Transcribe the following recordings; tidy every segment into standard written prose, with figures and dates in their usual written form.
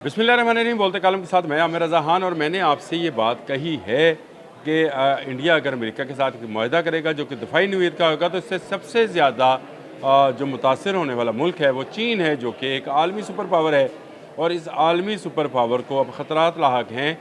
बिस्मिल्लाहिर्रहमानिर्रहीम। बोलते कालम के साथ मैं आमिर रज़ा खान। और मैंने आपसे ये बात कही है कि इंडिया अगर अमेरिका के साथ मुआहदा करेगा जो कि दिफाई नौईयत का होगा, तो इससे सबसे ज़्यादा जो मुतासर होने वाला मुल्क है वो चीन है, जो कि एक आलमी सुपर पावर है। और इस आलमी सुपर पावर को अब ख़तरात लाहक हैं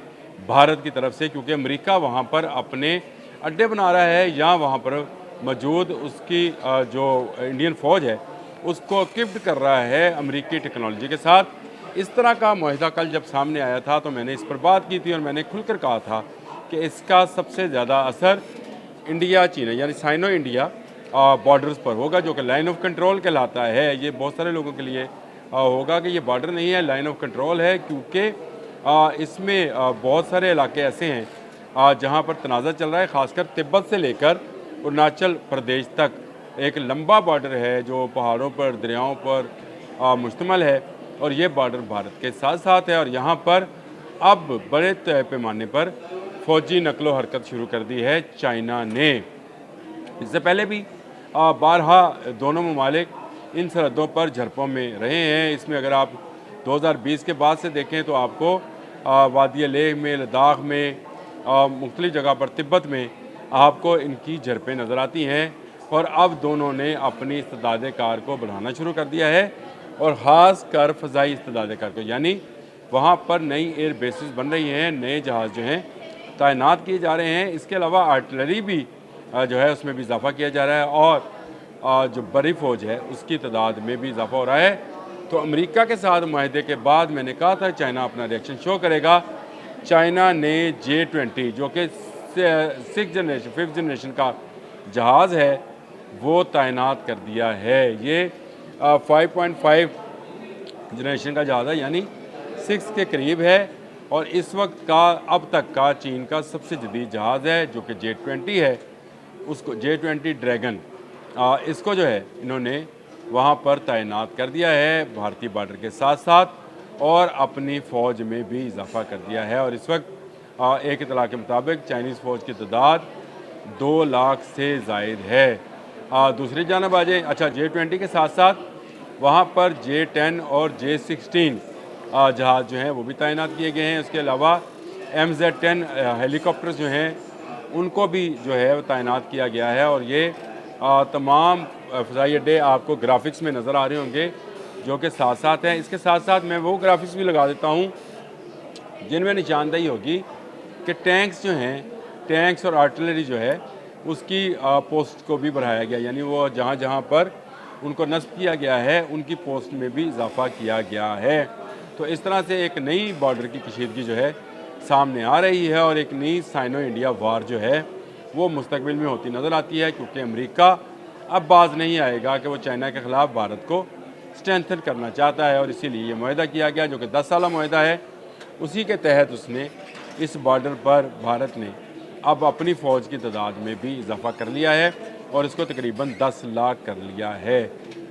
भारत की तरफ से, क्योंकि अमेरिका वहाँ पर अपने अड्डे बना रहा है या वहाँ पर मौजूद उसकी जो इंडियन फ़ौज है उसको इक्विप्ड कर रहा है अमेरिकी टेक्नोलॉजी के साथ। इस तरह का मुआहदा कल जब सामने आया था तो मैंने इस पर बात की थी और मैंने खुलकर कहा था कि इसका सबसे ज़्यादा असर इंडिया चीन यानी साइनो इंडिया बॉर्डर्स पर होगा, जो कि लाइन ऑफ कंट्रोल कहलाता है। ये बहुत सारे लोगों के लिए होगा कि ये बॉर्डर नहीं है, लाइन ऑफ कंट्रोल है, क्योंकि इसमें बहुत सारे इलाके ऐसे हैं जहाँ पर तनाज़ा चल रहा है। ख़ासकर तिब्बत से लेकर अरुणाचल प्रदेश तक एक लंबा बॉर्डर है जो पहाड़ों पर, दरियाओं पर मुश्तमिल है। और ये बॉर्डर भारत के साथ साथ है और यहाँ पर अब बड़े पैमाने पर फ़ौजी नकलो हरकत शुरू कर दी है चाइना ने। इससे पहले भी बारहा दोनों ममालिक इन सरहदों पर झड़पों में रहे हैं। इसमें अगर आप 2020 के बाद से देखें तो आपको वादी लेह में, लद्दाख में, मुख्तलिफ़ जगह पर, तिब्बत में आपको इनकी झड़पें नज़र आती हैं। और अब दोनों ने अपनी इस्तेदाद कार को बढ़ाना शुरू कर दिया है, और ख़ास कर फ़ज़ाई इस्तेदाद कार को, यानी वहाँ पर नई एयर बेसिस बन रही हैं, नए जहाज़ जो हैं तैनात किए जा रहे हैं। इसके अलावा आर्टिलरी भी जो है उसमें भी इजाफ़ा किया जा रहा है, और जो बड़ी फ़ौज है उसकी तादाद में भी इजाफ़ा हो रहा है। तो अमेरिका के साथ मुआहदे के बाद मैंने कहा था चाइना अपना रिएक्शन शो करेगा। चाइना ने J-20 जो कि 5th जनरेशन का जहाज़ है वो तैनात कर दिया है। ये 5.5 जनरेशन का जहाज़ है, यानी 6 के करीब है, और इस वक्त का अब तक का चीन का सबसे जदीद जहाज़ है जो कि J-20 है। उसको J-20 ड्रैगन इसको जो है इन्होंने वहाँ पर तैनात कर दिया है भारतीय बॉर्डर के साथ साथ, और अपनी फ़ौज में भी इजाफ़ा कर दिया है। और इस वक्त एक इतला के मुताबिक चाइनीज़ फ़ौज की तादाद 2 लाख से ज़ायद है। दूसरी जानब आ जाए, अच्छा, J-20 के साथ साथ वहाँ पर J-10 और J-16 जहाज़ जो हैं वो भी तैनात किए गए हैं। उसके अलावा MZ-10 हेलीकॉप्टर्स जो हैं उनको भी जो है तैनात किया गया है। और ये तमाम फ़ज़ाई अड्डे आपको ग्राफिक्स में नज़र आ रहे होंगे जो कि साथ साथ हैं। इसके साथ साथ मैं वो ग्राफिक्स भी लगा देता हूँ जिनमें निशानदेही होगी कि टैंक्स जो हैं, टैंक्स और आर्टिलरी जो है उसकी पोस्ट को भी बढ़ाया गया, यानी वो जहाँ जहाँ पर उनको नस्ब किया गया है उनकी पोस्ट में भी इजाफ़ा किया गया है। तो इस तरह से एक नई बॉर्डर की कशीदगी जो है सामने आ रही है, और एक नई साइनो इंडिया वार जो है वो मुस्तकबिल में होती नज़र आती है, क्योंकि अमेरिका अब बाज नहीं आएगा कि वो चाइना के ख़िलाफ़ भारत को स्ट्रेंथन करना चाहता है। और इसीलिए ये मुआहदा किया गया जो कि 10 साला मुआहदा है। उसी के तहत उसने इस बॉर्डर पर भारत ने अब अपनी फ़ौज की तादाद में भी इजाफ़ा कर लिया है और इसको तकरीबन 10 लाख कर लिया है।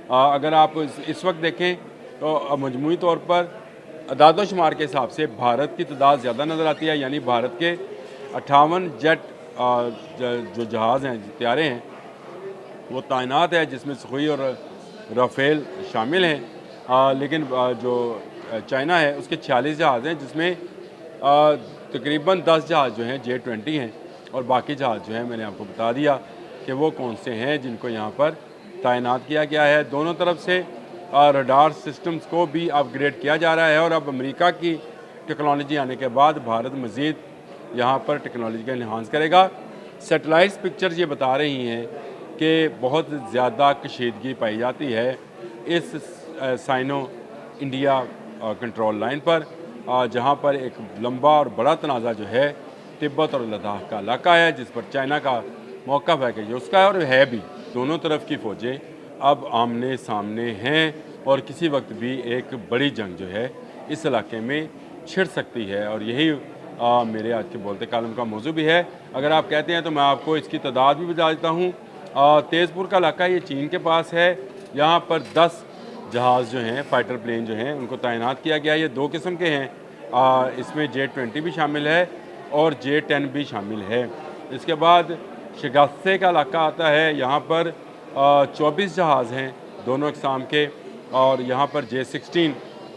अगर आप इस वक्त देखें तो मजमूई तौर पर अदाद शुमार के हिसाब से भारत की तादाद ज़्यादा नज़र आती है, यानी भारत के 58 जेट जो जहाज़ हैं, त्यारे हैं, वो तैनात है, जिसमें सुखोई और राफेल शामिल हैं। लेकिन जो चाइना है उसके 46 जहाज़ हैं, जिसमें तकरीबन 10 जहाज़ जो हैं J-20 हैं, और बाकी जहाज़ जो हैं मैंने आपको बता दिया कि वो कौन से हैं जिनको यहाँ पर तैनात किया गया है। दोनों तरफ से रडार सिस्टम्स को भी अपग्रेड किया जा रहा है, और अब अमेरिका की टेक्नोलॉजी आने के बाद भारत मज़ीद यहाँ पर टेक्नोलॉजी का इन्हांस करेगा। सैटेलाइट पिक्चर्स ये बता रही हैं कि बहुत ज़्यादा कशीदगी पाई जाती है इस साइनो इंडिया कंट्रोल लाइन पर, जहाँ पर एक लंबा और बड़ा तनाज़ा जो है तिब्बत और लद्दाख का इलाका है, जिस पर चाइना का मौक़िफ़ है कि जो उसका है, और है भी। दोनों तरफ की फ़ौजें अब आमने सामने हैं, और किसी वक्त भी एक बड़ी जंग जो है इस इलाके में छिड़ सकती है। और यही मेरे आज के बोलते कालम का मौजू भी है। अगर आप कहते हैं तो मैं आपको इसकी तादाद भी बता देता हूँ। तेज़पुर का इलाका ये चीन के पास है। यहाँ पर 10 जहाज़ जो हैं, फ़ाइटर प्लेन जो हैं, उनको तैनात किया गया है। ये 2 किस्म के हैं, इसमें J-20 भी शामिल है और J-10 भी शामिल है। इसके बाद शिगात्से का इलाका आता है, यहाँ पर 24 जहाज़ हैं दोनों अक़साम के, और यहाँ पर J-16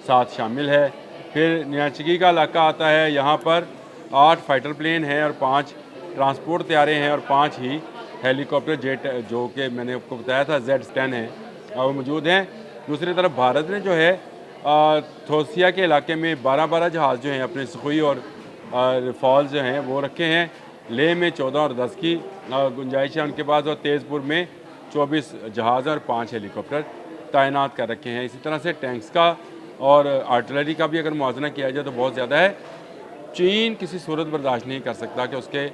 साथ शामिल है। फिर नियाचगी का इलाका आता है, यहाँ पर 8 फाइटर प्लेन हैं और 5 ट्रांसपोर्ट तैयारे हैं और 5 ही हेलीकॉप्टर जेट जो कि मैंने आपको बताया था Z-10 है वो मौजूद हैं। दूसरी तरफ भारत ने जो है थोसिया के इलाके में 12 जहाज़ जो हैं अपने सुखोई और रफाल जो हैं वो रखे हैं। लेह में 14 और 10 की गुंजाइश है उनके पास, और तेज़पुर में 24 जहाज़ और 5 हेलीकॉप्टर तैनात कर रखे हैं। इसी तरह से टैंक्स का और आर्टिलरी का भी अगर मुआवजा किया जाए तो बहुत ज़्यादा है। चीन किसी सूरत बर्दाश्त नहीं कर सकता कि उसके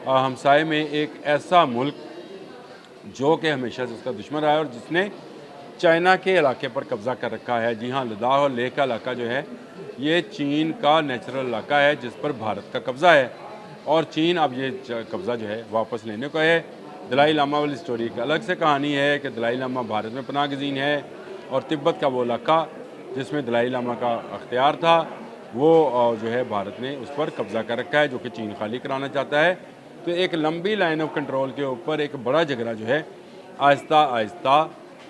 हमसाए में एक ऐसा मुल्क जो कि हमेशा से उसका दुश्मन रहा है और जिसने चाइना के इलाके पर कब्ज़ा कर रखा है। जी हाँ, लद्दाख और लेह का इलाका जो है ये चीन का नेचुरल इलाका है जिस पर भारत का कब्ज़ा है, और चीन अब ये कब्ज़ा जो है वापस लेने को है। दलाई लामा वाली स्टोरी एक अलग से कहानी है कि दलाई लामा भारत में पनाह गज़ीन है, और तिब्बत का वो इलाका जिसमें दलाई लामा का अख्तियार था वो जो है भारत ने उस पर कब्ज़ा कर रखा है, जो कि चीन खाली कराना चाहता है। तो एक लंबी लाइन ऑफ कंट्रोल के ऊपर एक बड़ा झगड़ा जो है आहिस्ता आहिस्ता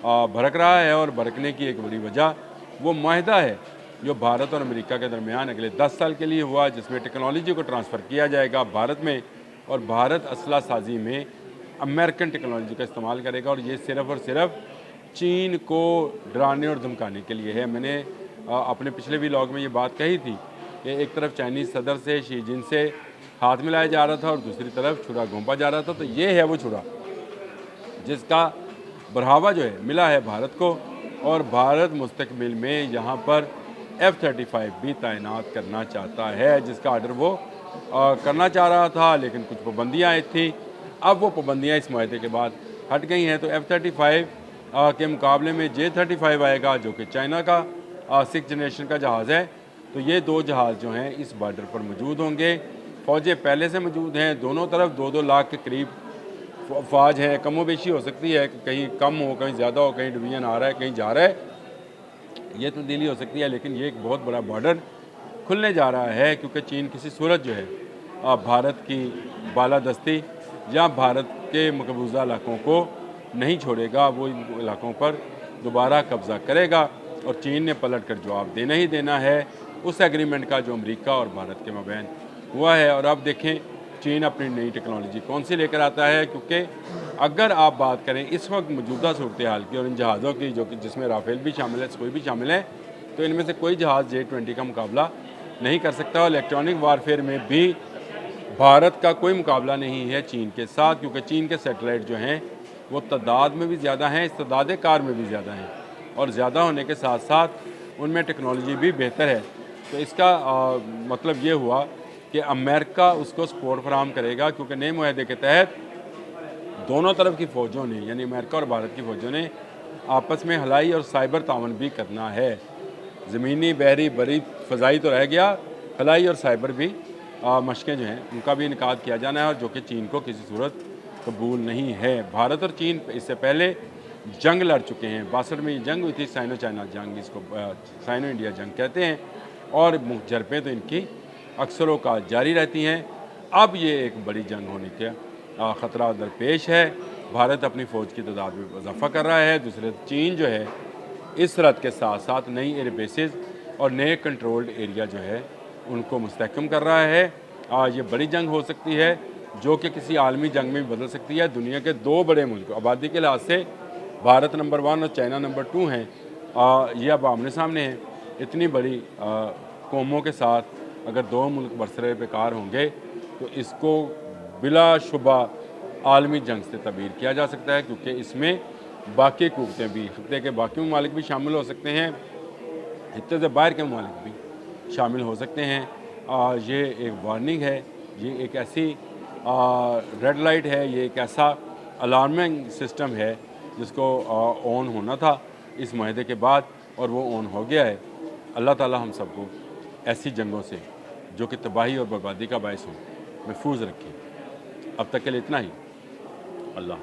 भड़क रहा है, और भड़कने की एक बड़ी वजह वो माहिदा है जो भारत और अमेरिका के दरमियान अगले 10 साल के लिए हुआ, जिसमें टेक्नोलॉजी को ट्रांसफ़र किया जाएगा भारत में, और भारत असला साजी में अमेरिकन टेक्नोलॉजी का इस्तेमाल करेगा, और ये सिर्फ़ और सिर्फ चीन को डराने और धमकाने के लिए है। मैंने अपने पिछले व्लॉग में ये बात कही थी कि एक तरफ चाइनीज़ सदर से शी जिन से हाथ मिलाया जा रहा था और दूसरी तरफ छुरा घोंपा जा रहा था। तो ये है वो छुरा जिसका बढ़ावा जो है मिला है भारत को, और भारत मुस्तकबिल में यहाँ पर F-35 भी तैनात करना चाहता है, जिसका आर्डर वो करना चाह रहा था, लेकिन कुछ पाबंदियाँ आई थी। अब वो पाबंदियाँ इस माहदे के बाद हट गई हैं, तो F-35 के मुकाबले में J-35 आएगा जो कि चाइना का 6th जनरेशन का जहाज़ है। तो ये 2 जहाज़ जो हैं इस बॉर्डर पर मौजूद होंगे। फ़ौजें पहले से मौजूद हैं, दोनों तरफ 2-2 लाख के करीब फ़ौज है। कमो बेशी हो सकती है कि कहीं कम हो, कहीं ज़्यादा हो, कहीं डिवीज़न आ रहा है, कहीं जा रहा है, ये तब्दीली हो सकती है, लेकिन ये एक बहुत बड़ा बॉर्डर खुलने जा रहा है, क्योंकि चीन किसी सूरत जो है भारत की बालादस्ती या भारत के मकबूजा इलाकों को नहीं छोड़ेगा। वो इन इलाकों पर दोबारा कब्ज़ा करेगा, और चीन ने पलट कर जवाब देना ही देना है उस एग्रीमेंट का जो अमेरिका और भारत के मबैन हुआ है। और अब देखें चीन अपनी नई टेक्नोलॉजी कौन सी लेकर आता है, क्योंकि अगर आप बात करें इस वक्त मौजूदा सूरत हाल की और इन जहाज़ों की, जो कि जिसमें राफेल भी शामिल है, कोई भी शामिल है, तो इनमें से कोई जहाज़ J-20 का मुकाबला नहीं कर सकता। और इलेक्ट्रॉनिक वारफेयर में भी भारत का कोई मुकाबला नहीं है चीन के साथ, क्योंकि चीन के सैटेलाइट जो हैं वो तादाद में भी ज़्यादा हैं, इस्तेदाद कार में भी ज़्यादा हैं, और ज़्यादा होने के साथ साथ उनमें टेक्नोलॉजी भी बेहतर है। तो इसका मतलब ये हुआ कि अमेरिका उसको सपोर्ट फराहम करेगा, क्योंकि नए मुआहदे के तहत दोनों तरफ की फ़ौजों ने, यानी अमेरिका और भारत की फ़ौजों ने आपस में हवाई और साइबर तावन भी करना है। ज़मीनी, बहरी, बरी, फ़ज़ाई तो रह गया, हवाई और साइबर भी मशक़ें जो हैं उनका भी इनकाद किया जाना है, और जो कि चीन को किसी सूरत कबूल नहीं है। भारत और चीन इससे पहले जंग लड़ चुके हैं। 62 में ये जंग हुई थी, साइनो चाइना जंग, इसको साइनो इंडिया जंग कहते हैं, और झड़पें तो इनकी अक्सरों का जारी रहती हैं। अब ये एक बड़ी जंग होने का ख़तरा दरपेश है। भारत अपनी फ़ौज की तादाद में इजाफ़ा कर रहा है, दूसरे चीन जो है इस सरहद के साथ साथ नई एयर बेसिस और नए कंट्रोल्ड एरिया जो है उनको मुस्तहकम कर रहा है। ये बड़ी जंग हो सकती है जो कि किसी आलमी जंग में भी बदल सकती है। दुनिया के 2 बड़े मुल्क आबादी के लिहाज से भारत नंबर 1 और चाइना नंबर 2 हैं। ये अब आमने सामने हैं। इतनी बड़ी कौमों के साथ अगर 2 मुल्क बरसरे बेकार होंगे तो इसको बिलाशुबा आलमी जंग से तबीर किया जा सकता है, क्योंकि इसमें बाकी कुव्वतें भी, खित्ते के बाकी ममालिक भी शामिल हो सकते हैं, खित्ते से बाहर के ममालिक भी शामिल हो सकते हैं। ये एक वार्निंग है, ये एक ऐसी रेड लाइट है, ये एक ऐसा अलार्मिंग सिस्टम है जिसको ऑन होना था इस माहदे के बाद, और वो ऑन हो गया है। अल्लाह ताला हम सबको ऐसी जंगों से जो कि तबाही और बर्बादी का बायस हो महफूज रखे। अब तक के लिए इतना ही। अल्लाह।